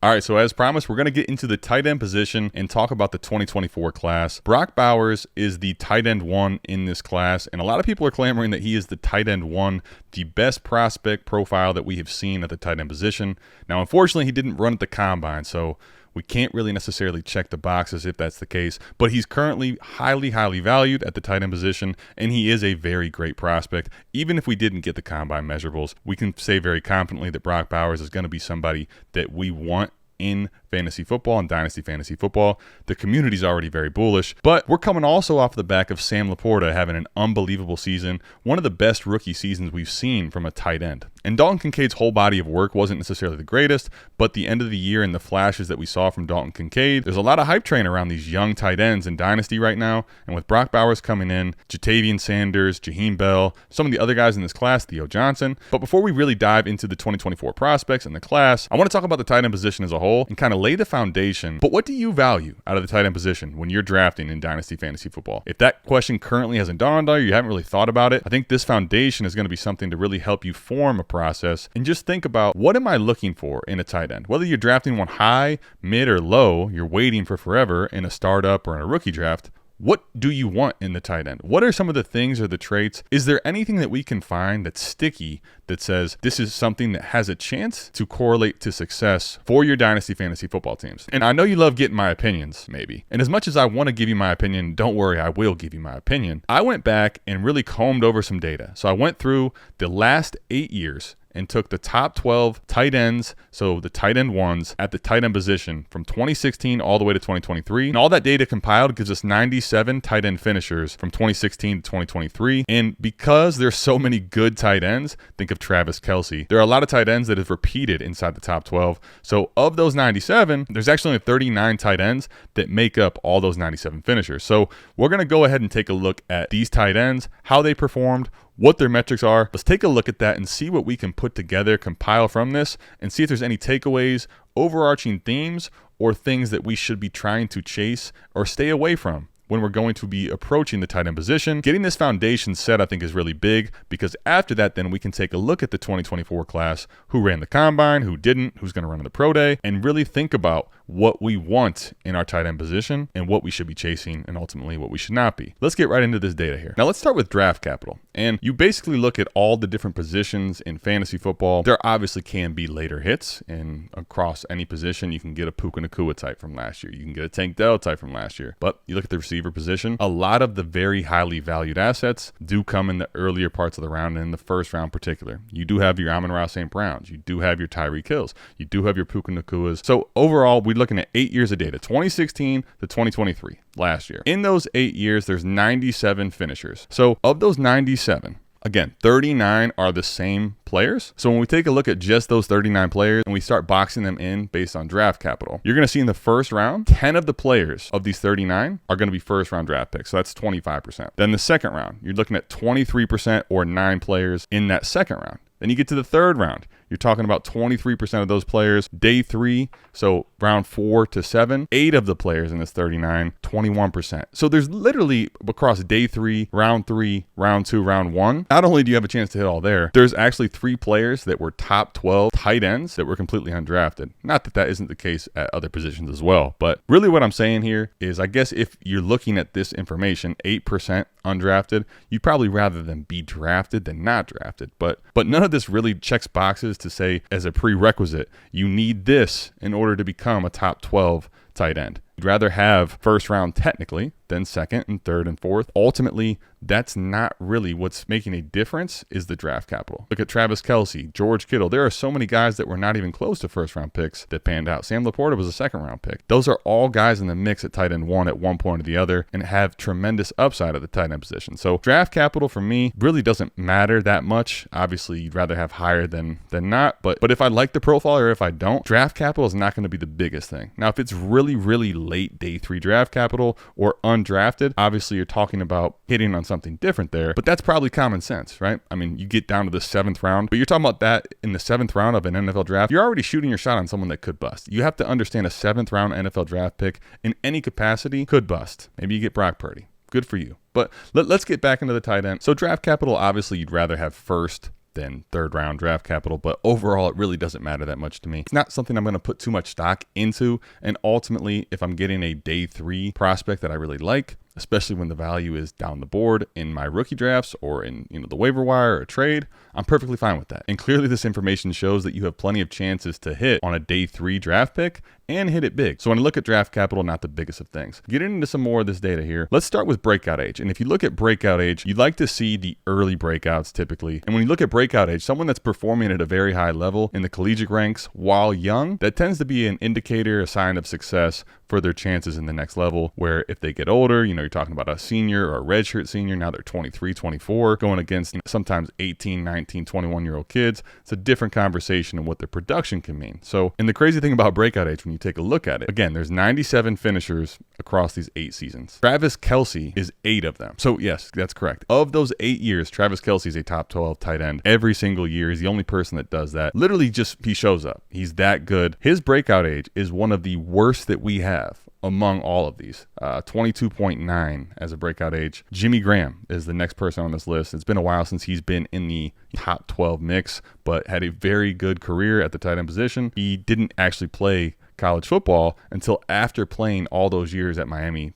All right, so as promised, we're going to get into the tight end position and talk about the 2024 class. Brock Bowers is the tight end 1 in this class, and a lot of people are clamoring that he is the tight end 1, the best prospect profile that we have seen at the tight end position. Now, unfortunately, he didn't run at the combine, so we can't really necessarily check the boxes if that's the case, but he's currently highly valued at the tight end position, and he is a very great prospect. Even if we didn't get the combine measurables, we can say very confidently that Brock Bowers is going to be somebody that we want in fantasy football and dynasty fantasy football. The community's already very bullish, but we're coming also off the back of Sam Laporta having an unbelievable season, one of the best rookie seasons we've seen from a tight end. And Dalton Kincaid's whole body of work wasn't necessarily the greatest, but the end of the year and the flashes that we saw from Dalton Kincaid, there's a lot of hype train around these young tight ends in dynasty right now. And with Brock Bowers coming in, Jatavian Sanders, Jaheim Bell, some of the other guys in this class, Theo Johnson. But before we really dive into the 2024 prospects and the class, I want to talk about the tight end position as a whole and kind of lay the foundation. But what do you value out of the tight end position when you're drafting in dynasty fantasy football? If that question currently hasn't dawned on you, you haven't really thought about it, I think this foundation is going to be something to really help you form a process and just think about, what am I looking for in a tight end? Whether you're drafting one high, mid, or low, you're waiting for forever in a startup or in a rookie draft. What do you want in the tight end? What are some of the things or the traits? Is there anything that we can find that's sticky that says this is something that has a chance to correlate to success for your dynasty fantasy football teams? And I know you love getting my opinions, maybe. And as much as I want to give you my opinion, don't worry, I will give you my opinion. I went back and really combed over some data. So I went through the last 8 years and took the top 12 tight ends, so the tight end 1s at the tight end position from 2016 all the way to 2023. And all that data compiled gives us 97 tight end finishers from 2016 to 2023. And because there's so many good tight ends, think of Travis Kelce, there are a lot of tight ends that have repeated inside the top 12. So of those 97, there's actually only 39 tight ends that make up all those 97 finishers. So we're going to go ahead and take a look at these tight ends, how they performed, what their metrics are. Let's take a look at that and see what we can put together, compile from this, and see if there's any takeaways, overarching themes, or things that we should be trying to chase or stay away from when we're going to be approaching the tight end position. Getting this foundation set, I think, is really big, because after that, then we can take a look at the 2024 class, who ran the combine, who didn't, who's going to run in the pro day, and really think about what we want in our tight end position and what we should be chasing and ultimately what we should not be. Let's get right into this data here. Now let's start with draft capital. And you basically look at all the different positions in fantasy football. There obviously can be later hits, and across any position, you can get a Puka Nacua type from last year. You can get a Tank Dell type from last year. But you look at the receiver position, a lot of the very highly valued assets do come in the earlier parts of the round, and in the first round in particular. You do have your Amon-Ra St. Browns. You do have your Tyreek Hills. You do have your Puka Nacuas. So overall, we're looking at 8 years of data, 2016 to 2023, last year. In those 8 years, there's 97 finishers. So of those 97, again, 39 are the same players. So when we take a look at just those 39 players and we start boxing them in based on draft capital, you're going to see in the first round, 10 of the players of these 39 are going to be first round draft picks. So that's 25%. Then the second round, you're looking at 23% or 9 players in that second round. Then you get to the third round. You're talking about 23% of those players. Day 3, so round 4 to 7, 8 of the players in this 39, 21%. So there's literally, across day 3, round 2, round 1, not only do you have a chance to hit all there, there's actually 3 players that were top 12 tight ends that were completely undrafted. Not that that isn't the case at other positions as well, but really what I'm saying here is, I guess if you're looking at this information, 8% undrafted, you'd probably rather them be drafted than not drafted. But none of this really checks boxes to say, as a prerequisite, you need this in order to become a top 12 tight end. You'd rather have first round technically than second and third and fourth. Ultimately, that's not really what's making a difference, is the draft capital. Look at Travis Kelce, George Kittle. There are so many guys that were not even close to first round picks that panned out. Sam Laporta was a second round pick. Those are all guys in the mix at tight end 1 at one point or the other and have tremendous upside at the tight end position. So draft capital for me really doesn't matter that much. Obviously, you'd rather have higher than not. But if I like the profile or if I don't, draft capital is not going to be the biggest thing. Now, if it's really late day 3 draft capital or undrafted, obviously you're talking about hitting on something different there, but that's probably common sense, right? I mean, you get down to the 7th round, but you're talking about that in the 7th round of an NFL draft, you're already shooting your shot on someone that could bust. You have to understand a 7th round NFL draft pick in any capacity could bust. Maybe you get Brock Purdy. Good for you. But let's get back into the tight end. So draft capital, obviously you'd rather have first than third round draft capital, but overall it really doesn't matter that much to me. It's not something I'm going to put too much stock into, and ultimately if I'm getting a day 3 prospect that I really like, especially when the value is down the board in my rookie drafts or in the waiver wire or a trade, I'm perfectly fine with that. And clearly this information shows that you have plenty of chances to hit on a day 3 draft pick and hit it big. So when I look at draft capital, not the biggest of things. Getting into some more of this data here, let's start with breakout age. And if you look at breakout age, you'd like to see the early breakouts typically. And when you look at breakout age, someone that's performing at a very high level in the collegiate ranks while young, that tends to be an indicator, a sign of success for their chances in the next level, where if they get older, you're talking about a senior or a redshirt senior, now they're 23, 24, going against sometimes 18, 19, 21-year-old kids. It's a different conversation and what their production can mean. So, and the crazy thing about breakout age, when you take a look at it, again, there's 97 finishers across these 8 seasons. Travis Kelce is 8 of them. So yes, that's correct. Of those 8 years, Travis Kelce is a top 12 tight end every single year. He's the only person that does that. Literally just, he shows up. He's that good. His breakout age is one of the worst that we have among all of these, 22.9 as a breakout age. Jimmy Graham is the next person on this list. It's been a while since he's been in the top 12 mix, but had a very good career at the tight end position. He didn't actually play college football until after playing all those years at Miami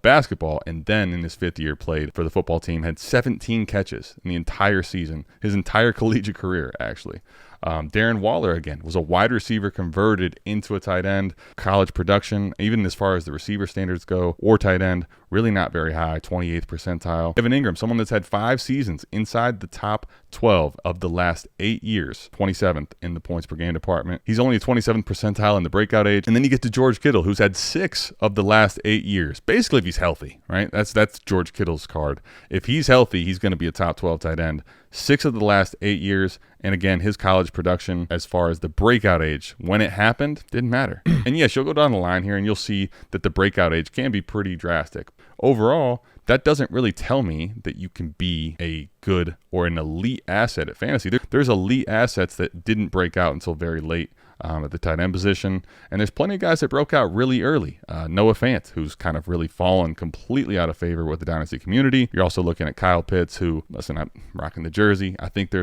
basketball, and then in his 5th year played for the football team, had 17 catches in the entire season, his entire collegiate career actually. Darren Waller, again, was a wide receiver converted into a tight end. College production, even as far as the receiver standards go, or tight end, really not very high, 28th percentile. Evan Ingram, someone that's had 5 seasons inside the top 12 of the last 8 years, 27th in the points per game department. He's only a 27th percentile in the breakout age. And then you get to George Kittle, who's had 6 of the last 8 years. Basically, if he's healthy, right? That's George Kittle's card. If he's healthy, he's going to be a top 12 tight end. 6 of the last 8 years. And again, his college production as far as the breakout age, when it happened, didn't matter. And yes, you'll go down the line here and you'll see that the breakout age can be pretty drastic. Overall, that doesn't really tell me that you can be a good or an elite asset at fantasy. There's elite assets that didn't break out until very late at the tight end position. And there's plenty of guys that broke out really early. Noah Fant, who's kind of really fallen completely out of favor with the Dynasty community. You're also looking at Kyle Pitts, who, listen, I'm rocking the jersey. I think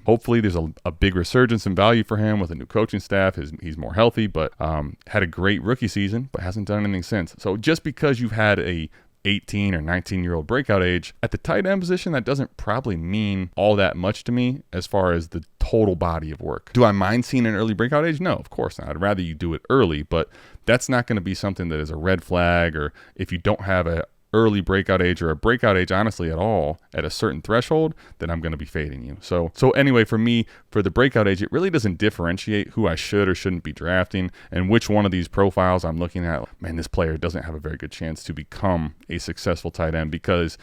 hopefully there's a big resurgence in value for him with a new coaching staff. He's more healthy, but had a great rookie season, but hasn't done anything since. So just because you've had a 18 or 19-year-old breakout age at the tight end position, that doesn't probably mean all that much to me as far as the total body of work. Do I mind seeing an early breakout age? No, of course not. I'd rather you do it early, but that's not going to be something that is a red flag, or if you don't have a early breakout age or a breakout age honestly at all at a certain threshold, then I'm going to be fading you. So anyway, for me, for the breakout age, it really doesn't differentiate who I should or shouldn't be drafting and which one of these profiles I'm looking at. Man, this player doesn't have a very good chance to become a successful tight end because,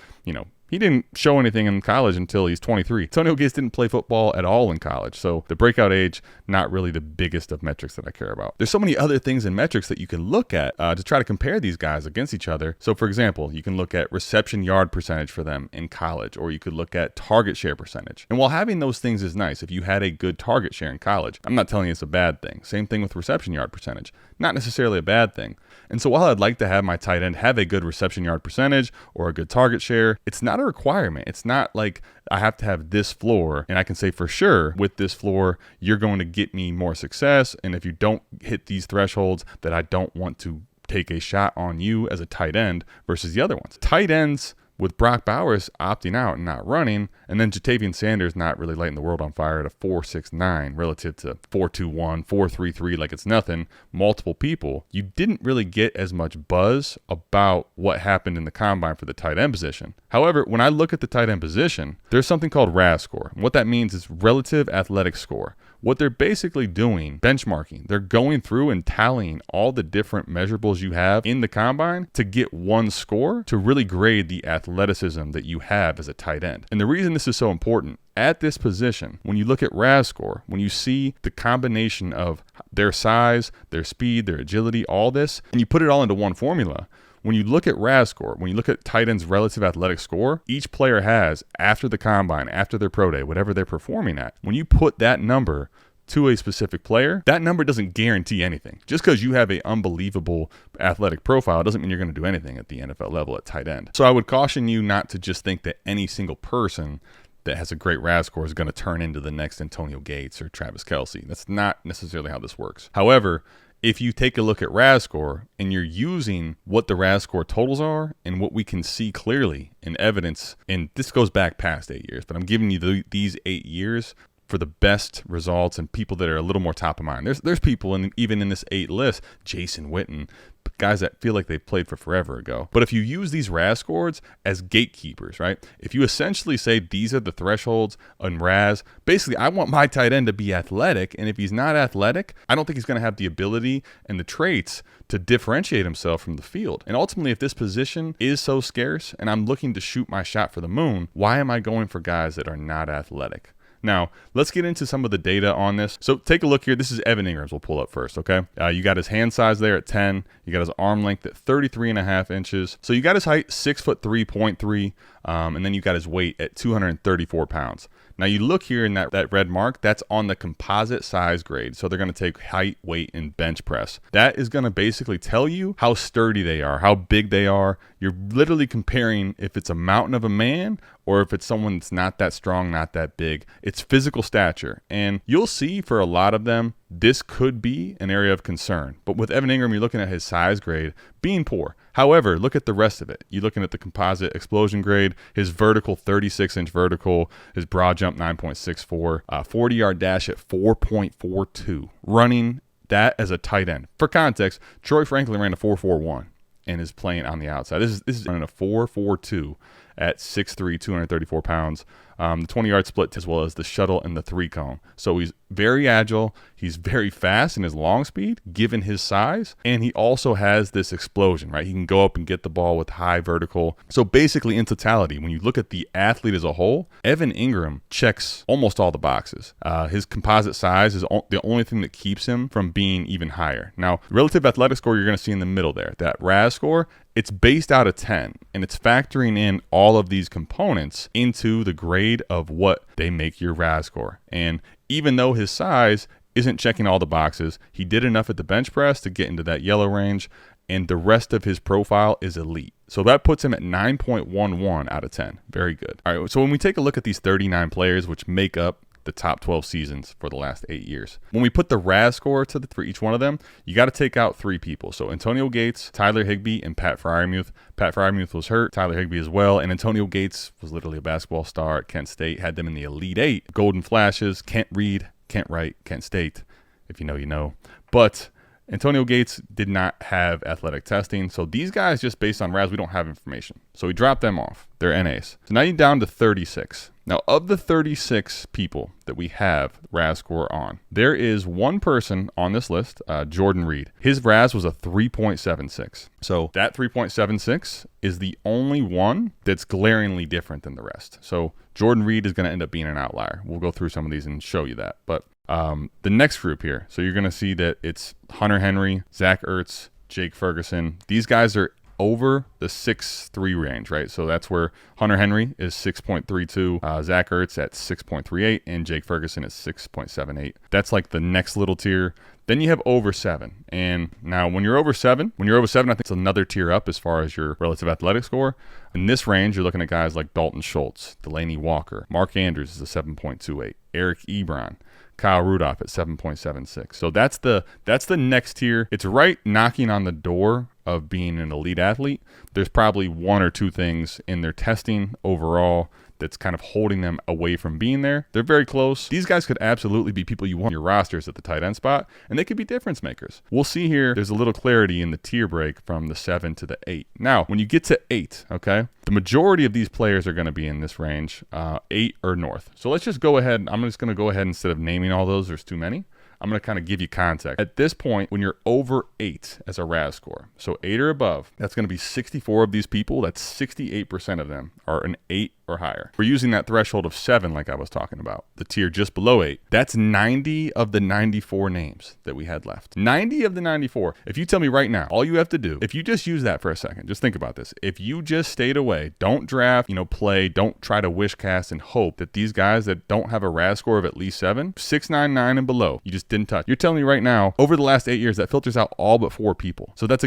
he didn't show anything in college until he's 23. Antonio Gates didn't play football at all in college. So the breakout age, not really the biggest of metrics that I care about. There's so many other things and metrics that you can look at to try to compare these guys against each other. So for example, you can look at reception yard percentage for them in college, or you could look at target share percentage. And while having those things is nice, if you had a good target share in college, I'm not telling you it's a bad thing. Same thing with reception yard percentage. Not necessarily a bad thing. And so while I'd like to have my tight end have a good reception yard percentage or a good target share, it's not a requirement. It's not like I have to have this floor and I can say for sure with this floor, you're going to get me more success. And if you don't hit these thresholds, that I don't want to take a shot on you as a tight end versus the other ones. Tight ends, with Brock Bowers opting out and not running, and then Jatavian Sanders not really lighting the world on fire at a 4.69 relative to 4.21, 4.33, like it's nothing, multiple people, you didn't really get as much buzz about what happened in the combine for the tight end position. However, when I look at the tight end position, there's something called RAS score. And what that means is relative athletic score. What they're basically doing, benchmarking, they're going through and tallying all the different measurables you have in the combine to get one score to really grade the athleticism that you have as a tight end. And the reason this is so important, at this position, when you look at RAS score, when you see the combination of their size, their speed, their agility, all this, and you put it all into one formula, when you look at RAS score, when you look at tight end's relative athletic score, each player has after the combine, after their pro day, whatever they're performing at, when you put that number to a specific player, that number doesn't guarantee anything. Just because you have an unbelievable athletic profile doesn't mean you're going to do anything at the NFL level at tight end. So I would caution you not to just think that any single person that has a great RAS score is going to turn into the next Antonio Gates or Travis Kelce. That's not necessarily how this works. However, if you take a look at RAS score and you're using what the RAS score totals are and what we can see clearly in evidence, and this goes back past 8 years, but I'm giving you these 8 years for the best results and people that are a little more top of mind. There's people even in this 8 list, Jason Witten, guys that feel like they played for forever ago. But if you use these RAS scores as gatekeepers, right? If you essentially say these are the thresholds on RAS, basically I want my tight end to be athletic, and if he's not athletic, I don't think he's going to have the ability and the traits to differentiate himself from the field. And ultimately, if this position is so scarce and I'm looking to shoot my shot for the moon, why am I going for guys that are not athletic? Now, let's get into some of the data on this. So take a look here. This is Evan Ingram's we'll pull up first, okay? You got his hand size there at 10. You got his arm length at 33.5 inches. So you got his height, 6'3.3", and then you got his weight at 234 pounds. Now you look here in that red mark, that's on the composite size grade. So they're going to take height, weight, and bench press. That is going to basically tell you how sturdy they are, how big they are. You're literally comparing if it's a mountain of a man or if it's someone that's not that strong, not that big. It's physical stature. And you'll see for a lot of them, this could be an area of concern. But with Evan Ingram, you're looking at his size grade being poor. However, look at the rest of it. You're looking at the composite explosion grade, his vertical 36-inch vertical, his broad jump 9.64, 40-yard dash at 4.42, running that as a tight end. For context, Troy Franklin ran a 4.41 and is playing on the outside. This is running a 4.42 at 6'3", 234 pounds. The 20-yard split as well as the shuttle and the 3-cone. So he's very agile. He's very fast in his long speed, given his size. And he also has this explosion, right? He can go up and get the ball with high vertical. So basically, in totality, when you look at the athlete as a whole, Evan Ingram checks almost all the boxes. His composite size is the only thing that keeps him from being even higher. Now, relative athletic score you're going to see in the middle there, that RAS score, it's based out of 10, and it's factoring in all of these components into the grade of what they make your RAS score. And even though his size isn't checking all the boxes, he did enough at the bench press to get into that yellow range, and the rest of his profile is elite. So that puts him at 9.11 out of 10. Very good. All right, so when we take a look at these 39 players, which make up the top 12 seasons for the last 8 years. When we put the RAS score for each one of them, you got to take out 3 people. So Antonio Gates, Tyler Higbee, and Pat Freiermuth. Pat Freiermuth was hurt, Tyler Higbee as well, and Antonio Gates was literally a basketball star at Kent State, had them in the Elite 8. Golden Flashes, Kent Reed, Kent Wright, Kent State. If you know, you know. But Antonio Gates did not have athletic testing. So these guys, just based on RAS, we don't have information. So we dropped them off. They're NAs. So now you're down to 36. Now, of the 36 people that we have RAS score on, there is one person on this list, Jordan Reed. His RAS was a 3.76. So that 3.76 is the only one that's glaringly different than the rest. So Jordan Reed is going to end up being an outlier. We'll go through some of these and show you that. But the next group here, so you're going to see that it's Hunter Henry, Zach Ertz, Jake Ferguson. These guys are over the 6'3" range, right? So that's where Hunter Henry is 6.32, Zach Ertz at 6.38, and Jake Ferguson at 6.78. That's like the next little tier. Then you have over 7. And now when you're over 7, I think it's another tier up as far as your relative athletic score. In this range, you're looking at guys like Dalton Schultz, Delanie Walker, Mark Andrews is a 7.28, Eric Ebron, Kyle Rudolph at 7.76. So that's the next tier. It's right knocking on the door of being an elite athlete. There's probably 1 or 2 things in their testing overall that's kind of holding them away from being there. They're very close. These guys could absolutely be people you want on your rosters at the tight end spot, and they could be difference makers. We'll see here, there's a little clarity in the tier break from the 7 to the 8. Now, when you get to 8, okay, the majority of these players are going to be in this range, 8 or north. So let's just go ahead. I'm just going to go ahead instead of naming all those. There's too many. I'm going to kind of give you context. At this point, when you're over 8 as a RAS score, so 8 or above, that's going to be 64 of these people. That's 68% of them are an 8 or higher. We're using that threshold of 7 like I was talking about, the tier just below 8. That's 90 of the 94 names that we had left. 90 of the 94. If you tell me right now, all you have to do, if you just use that for a second, just think about this. If you just stayed away, don't draft, play, don't try to wish cast and hope that these guys that don't have a RAS score of at least 7, 699 and below, you just didn't touch. You're telling me right now, over the last 8 years, that filters out all but 4 people. So that's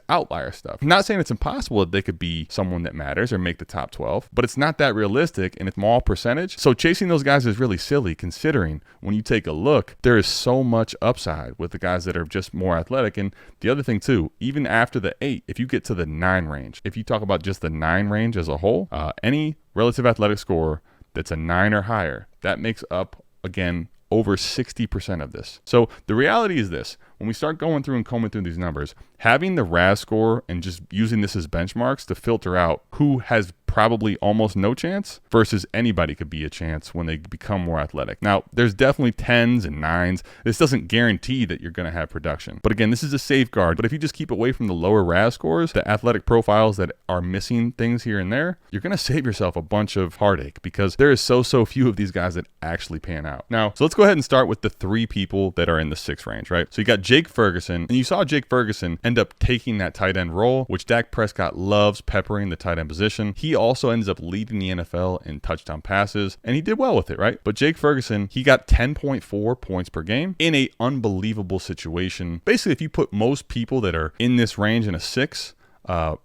outlier stuff. I'm not saying it's impossible that they could be someone that matters or make the top 12, but it's not that that realistic and it's small percentage. So chasing those guys is really silly, considering when you take a look, there is so much upside with the guys that are just more athletic. And the other thing too, even after the 8, if you get to the 9 range, if you talk about just the 9 range as a whole, any relative athletic score that's a 9 or higher, that makes up, again, over 60% of this. So the reality is this: when we start going through and combing through these numbers, having the RAS score and just using this as benchmarks to filter out who has probably almost no chance versus anybody could be a chance when they become more athletic. Now, there's definitely 10s and 9s. This doesn't guarantee that you're going to have production. But again, this is a safeguard. But if you just keep away from the lower RAS scores, the athletic profiles that are missing things here and there, you're going to save yourself a bunch of heartache because there is so few of these guys that actually pan out. Now, so let's go ahead and start with the 3 people that are in the 6 range, right? So you got Jake Ferguson, and you saw Jake Ferguson end up taking that tight end role, which Dak Prescott loves peppering the tight end position. He also ends up leading the NFL in touchdown passes, and he did well with it, right? But Jake Ferguson, he got 10.4 points per game in a unbelievable situation. Basically, if you put most people that are in this range in a 6,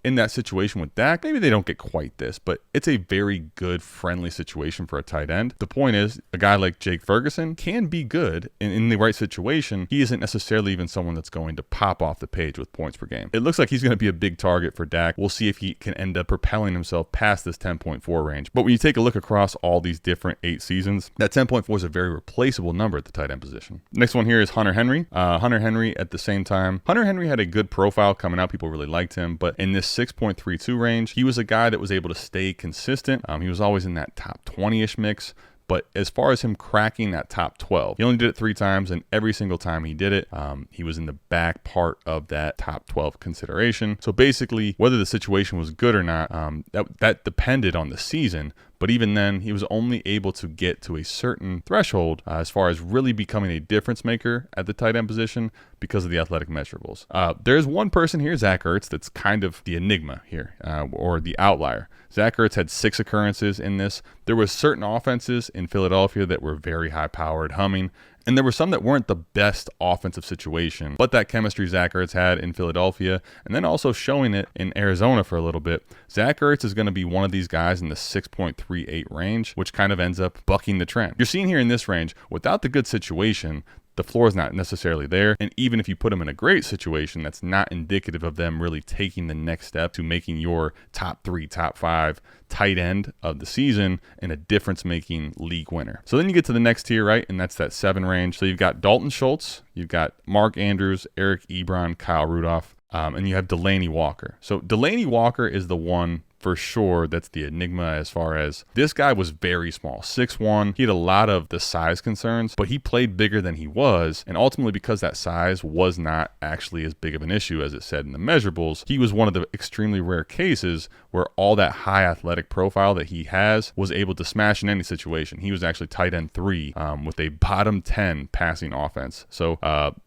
in that situation with Dak, maybe they don't get quite this, but it's a very good, friendly situation for a tight end. The point is, a guy like Jake Ferguson can be good in the right situation. He isn't necessarily even someone that's going to pop off the page with points per game. It looks like he's going to be a big target for Dak. We'll see if he can end up propelling himself past this 10.4 range. But when you take a look across all these different 8 seasons, that 10.4 is a very replaceable number at the tight end position. Next one here is Hunter Henry. Hunter Henry at the same time. Hunter Henry had a good profile coming out. People really liked him, but in this 6.32 range, he was a guy that was able to stay consistent. He was always in that top 20-ish mix. But as far as him cracking that top 12, he only did it 3 times, and every single time he did it, he was in the back part of that top 12 consideration. So basically, whether the situation was good or not, that depended on the season. But even then, he was only able to get to a certain threshold as far as really becoming a difference maker at the tight end position because of the athletic measurables. There's one person here, Zach Ertz, that's kind of the enigma here, or the outlier. Zach Ertz had 6 occurrences in this. There were certain offenses in Philadelphia that were very high-powered, humming, and there were some that weren't the best offensive situation, but that chemistry Zach Ertz had in Philadelphia, and then also showing it in Arizona for a little bit. Zach Ertz is going to be one of these guys in the 6.38 range, which kind of ends up bucking the trend. You're seeing here in this range, without the good situation, the floor is not necessarily there. And even if you put them in a great situation, that's not indicative of them really taking the next step to making your top 3, top 5 tight end of the season and a difference-making league winner. So then you get to the next tier, right? And that's that 7 range. So you've got Dalton Schultz, you've got Mark Andrews, Eric Ebron, Kyle Rudolph, and you have Delanie Walker. So Delanie Walker is the one for sure that's the enigma as far as this guy was very small, 6'1". He had a lot of the size concerns, but he played bigger than he was. And ultimately, because that size was not actually as big of an issue as it said in the measurables, he was one of the extremely rare cases where all that high athletic profile that he has was able to smash in any situation. He was actually tight end 3 with a bottom 10 passing offense. So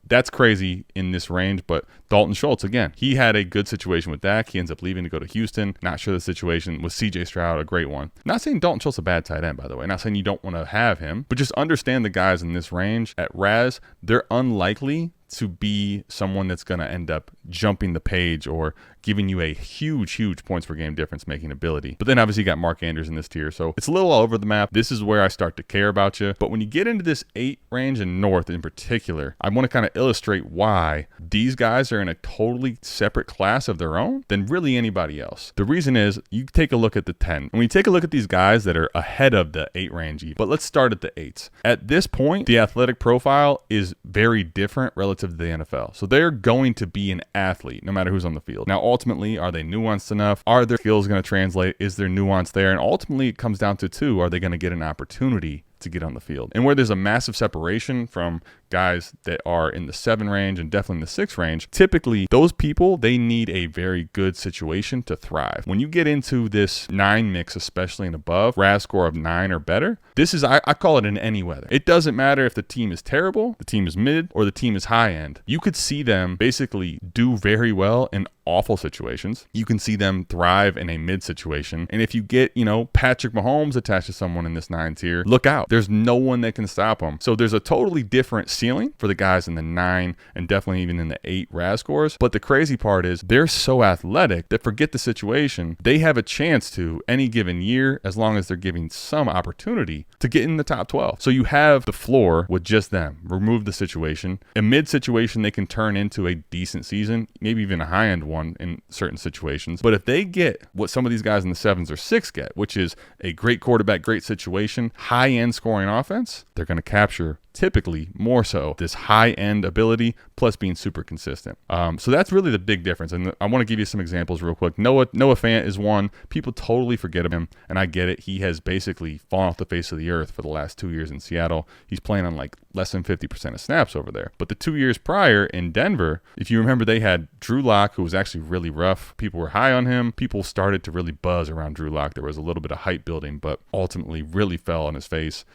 that's crazy in this range. But Dalton Schultz, again, he had a good situation with Dak. He ends up leaving to go to Houston. Not sure the situation with CJ Stroud, a great one. Not saying Dalton Schultz a bad tight end, by the way. Not saying you don't want to have him, but just understand the guys in this range at RAS, they're unlikely to be someone that's going to end up jumping the page or giving you a huge points per game difference making ability. But then obviously you got Mark Andrews in this tier. So it's a little all over the map. This is where I start to care about you. But when you get into this 8 range and north in particular, I want to kind of illustrate why these guys are in a totally separate class of their own than really anybody else. The reason is you take a look at the 10. When you take a look at these guys that are ahead of the 8 range, but let's start at the 8s. At this point, the athletic profile is very different relative to the NFL. So they're going to be an athlete no matter who's on the field. Now, ultimately, are they nuanced enough? Are their skills going to translate? Is there nuance there? And ultimately, it comes down to 2. Are they going to get an opportunity to get on the field? And where there's a massive separation from guys that are in the 7 range and definitely in the 6 range, typically those people, they need a very good situation to thrive. When you get into this 9 mix, especially and above, RAS score of 9 or better, this is, I call it an any weather. It doesn't matter if the team is terrible, the team is mid, or the team is high end. You could see them basically do very well in awful situations. You can see them thrive in a mid situation. And if you get, Patrick Mahomes attached to someone in this 9 tier, look out. There's no one that can stop him. So there's a totally different ceiling for the guys in the 9 and definitely even in the 8 RAS scores. But the crazy part is they're so athletic that forget the situation. They have a chance to any given year, as long as they're giving some opportunity, to get in the top 12. So you have the floor with just them. Remove the situation. A mid situation, they can turn into a decent season, maybe even a high end one in certain situations. But if they get what some of these guys in the 7s or 6 get, which is a great quarterback, great situation, high end scoring offense, they're going to capture typically more so this high-end ability plus being super consistent. So that's really the big difference. And I want to give you some examples real quick. Noah Fant is one. People totally forget of him, and I get it. He has basically fallen off the face of the earth for the last 2 years in Seattle. He's playing on like less than 50% of snaps over there. But the 2 years prior in Denver, if you remember, they had Drew Lock, who was actually really rough. People were high on him. People started to really buzz around Drew Lock. There was a little bit of hype building, but ultimately really fell on his face.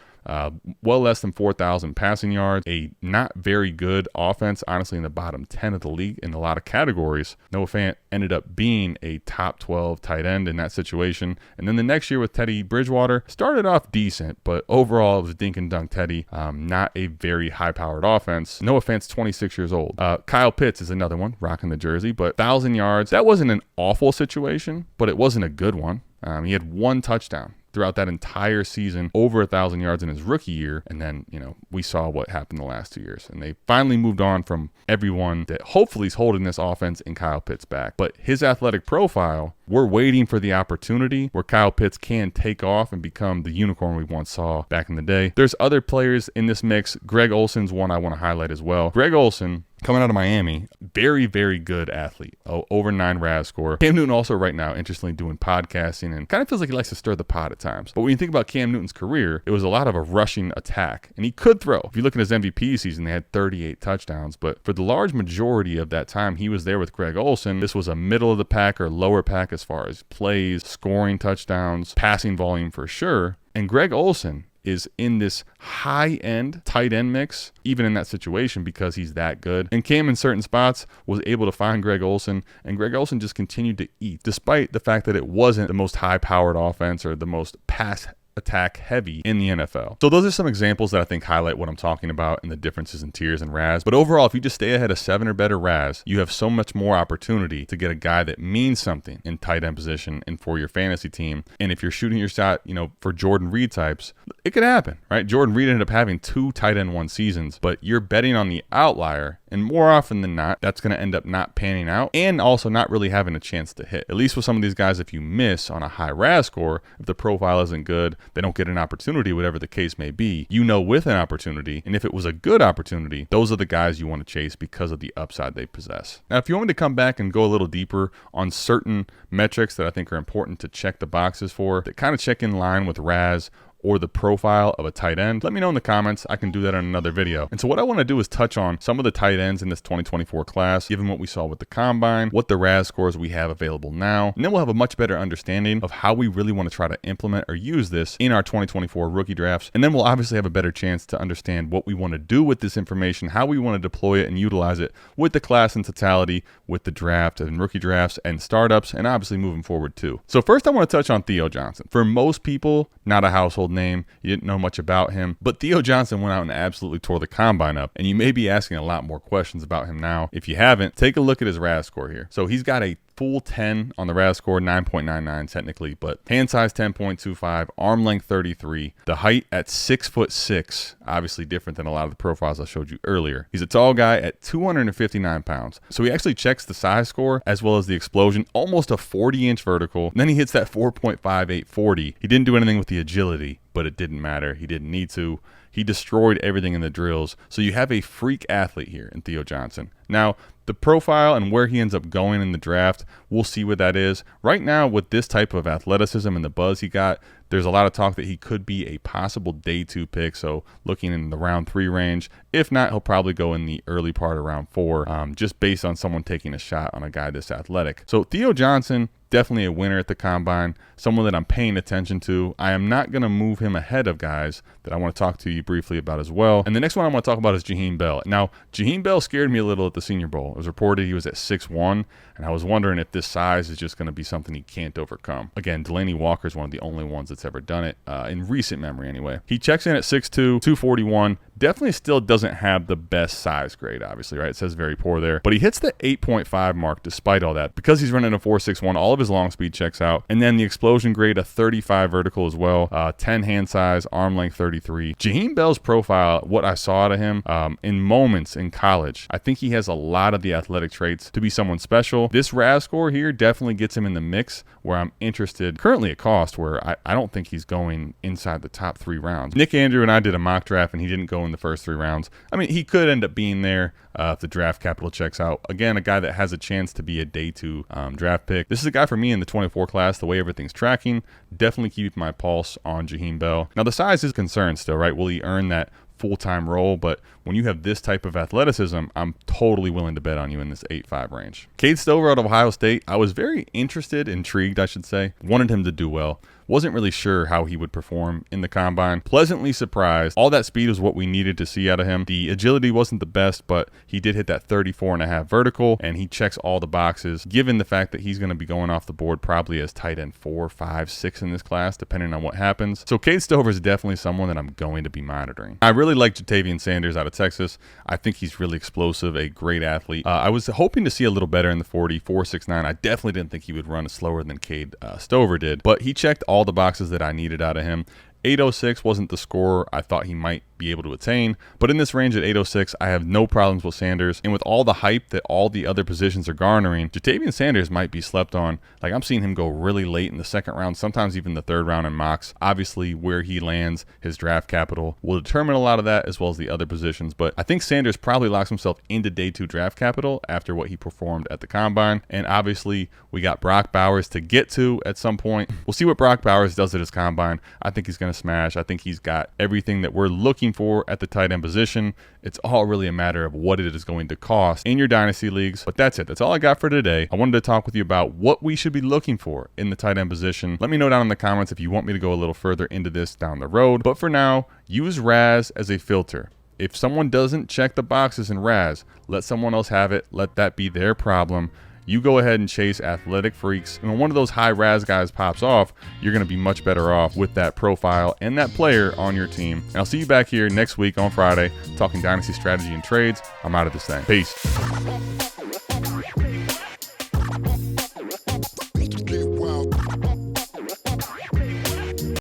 Well less than 4,000 passing yards, a not very good offense, honestly in the bottom 10 of the league in a lot of categories. Noah Fant ended up being a top 12 tight end in that situation. And then the next year with Teddy Bridgewater, started off decent, but overall it was dink and dunk Teddy, not a very high-powered offense. Noah Fant's 26 years old. Kyle Pitts is another one, rocking the jersey, but 1,000 yards. That wasn't an awful situation, but it wasn't a good one. He had 1 touchdown throughout that entire season, over 1,000 yards in his rookie year. And then, we saw what happened the last 2 years. And they finally moved on from everyone that hopefully is holding this offense in Kyle Pitts back. But his athletic profile, we're waiting for the opportunity where Kyle Pitts can take off and become the unicorn we once saw back in the day. There's other players in this mix. Greg Olsen's one I want to highlight as well. Greg Olsen, coming out of Miami, very, very good athlete. Over 9 RAS score. Cam Newton also right now, interestingly, doing podcasting and kind of feels like he likes to stir the pot at times. But when you think about Cam Newton's career, it was a lot of a rushing attack. And he could throw. If you look at his MVP season, they had 38 touchdowns. But for the large majority of that time he was there with Greg Olsen, this was a middle of the pack or lower pack as far as plays, scoring touchdowns, passing volume for sure. And Greg Olsen is in this high-end tight end mix, even in that situation, because he's that good. And Cam in certain spots was able to find Greg Olsen, and Greg Olsen just continued to eat, despite the fact that it wasn't the most high-powered offense or the most pass attack heavy in the NFL. So those are some examples that I think highlight what I'm talking about and the differences in tiers and RAS. But overall, if you just stay ahead of 7 or better RAS, you have so much more opportunity to get a guy that means something in tight end position and for your fantasy team. And if you're shooting your shot, for Jordan Reed types, it could happen, right? Jordan Reed ended up having 2 tight end 1 seasons, but you're betting on the outlier. And more often than not, that's going to end up not panning out and also not really having a chance to hit. At least with some of these guys, if you miss on a high RAS score, if the profile isn't good, they don't get an opportunity, whatever the case may be, with an opportunity. And if it was a good opportunity, those are the guys you want to chase because of the upside they possess. Now, if you want me to come back and go a little deeper on certain metrics that I think are important to check the boxes for, that kind of check in line with RAS or the profile of a tight end, let me know in the comments. I can do that in another video. And so what I want to do is touch on some of the tight ends in this 2024 class, given what we saw with the combine, what the RAS scores we have available now, and then we'll have a much better understanding of how we really want to try to implement or use this in our 2024 rookie drafts. And then we'll obviously have a better chance to understand what we want to do with this information, how we want to deploy it and utilize it with the class in totality, with the draft and rookie drafts and startups, and obviously moving forward too. So first I want to touch on Theo Johnson. For most people, not a household name. You didn't know much about him, but Theo Johnson went out and absolutely tore the combine up. And you may be asking a lot more questions about him now. If you haven't, take a look at his RAS score here. So he's got a full 10 on the RAS score, 9.99 technically, but hand size 10.25, arm length 33, the height at 6'6", obviously different than a lot of the profiles I showed you earlier. He's a tall guy at 259 pounds. So he actually checks the size score as well as the explosion, almost a 40-inch vertical. And then he hits that 4.58 40. He didn't do anything with the agility, but it didn't matter. He didn't need to. He destroyed everything in the drills. So you have a freak athlete here in Theo Johnson. Now, the profile and where he ends up going in the draft, we'll see what that is. Right now, with this type of athleticism and the buzz he got, there's a lot of talk that he could be a possible day 2 pick. So looking in the round 3 range. If not, he'll probably go in the early part of round 4, just based on someone taking a shot on a guy this athletic. So Theo Johnson, definitely a winner at the combine, someone that I'm paying attention to. I am not going to move him ahead of guys that I want to talk to you briefly about as well. And the next one I want to talk about is Jaheim Bell. Now, Jaheim Bell scared me a little at the Senior Bowl. It was reported he was at 6'1", and I was wondering if this size is just going to be something he can't overcome. Again, Delanie Walker is one of the only ones that's ever done it, in recent memory anyway. He checks in at 6'2", 241. Definitely still doesn't have the best size grade, obviously, right? It says very poor there. But he hits the 8.5 mark despite all that. Because he's running a 4.61, all of his long speed checks out. And then the explosion grade, a 35 vertical as well, 10 hand size, arm length 33. Jaheim Bell's profile, what I saw out of him in moments in college, I think he has a lot of the athletic traits to be someone special. This RAS score here definitely gets him in the mix where I'm interested, currently at cost, where I don't think he's going inside the top 3 rounds. Nick Andrew and I did a mock draft, and he didn't go in the first 3 rounds. I mean, he could end up being there if the draft capital checks out. Again, a guy that has a chance to be a day 2 draft pick. This is a guy for me in the 24 class, the way everything's tracking. Definitely keep my pulse on Jaheim Bell. Now, the size is a concern still, right? Will he earn that full-time role? But when you have this type of athleticism, I'm totally willing to bet on you in this 8.5 range. Cade Stover out of Ohio State, I was very intrigued, I should say. Wanted him to do well. Wasn't really sure how he would perform in the combine. Pleasantly surprised. All that speed was what we needed to see out of him. The agility wasn't the best, but he did hit that 34.5 vertical, and he checks all the boxes, given the fact that he's going to be going off the board probably as tight end 4, 5, 6 in this class, depending on what happens. So Cade Stover is definitely someone that I'm going to be monitoring. I really like Jatavian Sanders out of Texas. I think he's really explosive, a great athlete. I was hoping to see a little better in the 40, 4.69. I definitely didn't think he would run slower than Cade Stover did, but he checked all the boxes that I needed out of him. 806 wasn't the score I thought he might be able to attain, but in this range at 806, I have no problems with Sanders. And with all the hype that all the other positions are garnering, Jatavian Sanders might be slept on. Like, I'm seeing him go really late in the 2nd round, sometimes even the 3rd round in mocks. Obviously, where he lands, his draft capital will determine a lot of that, as well as the other positions. But I think Sanders probably locks himself into day 2 draft capital after what he performed at the combine. And obviously, we got Brock Bowers to get to at some point. We'll see what Brock Bowers does at his combine. I think he's going to smash. I think he's got everything that we're looking for at the tight end position. It's all really a matter of what it is going to cost in your dynasty leagues. But that's it. That's all I got for today. I wanted to talk with you about what we should be looking for in the tight end position. Let me know down in the comments if you want me to go a little further into this down the road. But for now, use RAS as a filter. If someone doesn't check the boxes in RAS, let someone else have it. Let that be their problem. You go ahead and chase athletic freaks. And when one of those high RAS guys pops off, you're going to be much better off with that profile and that player on your team. And I'll see you back here next week on Friday talking dynasty strategy and trades. I'm out of this thing. Peace.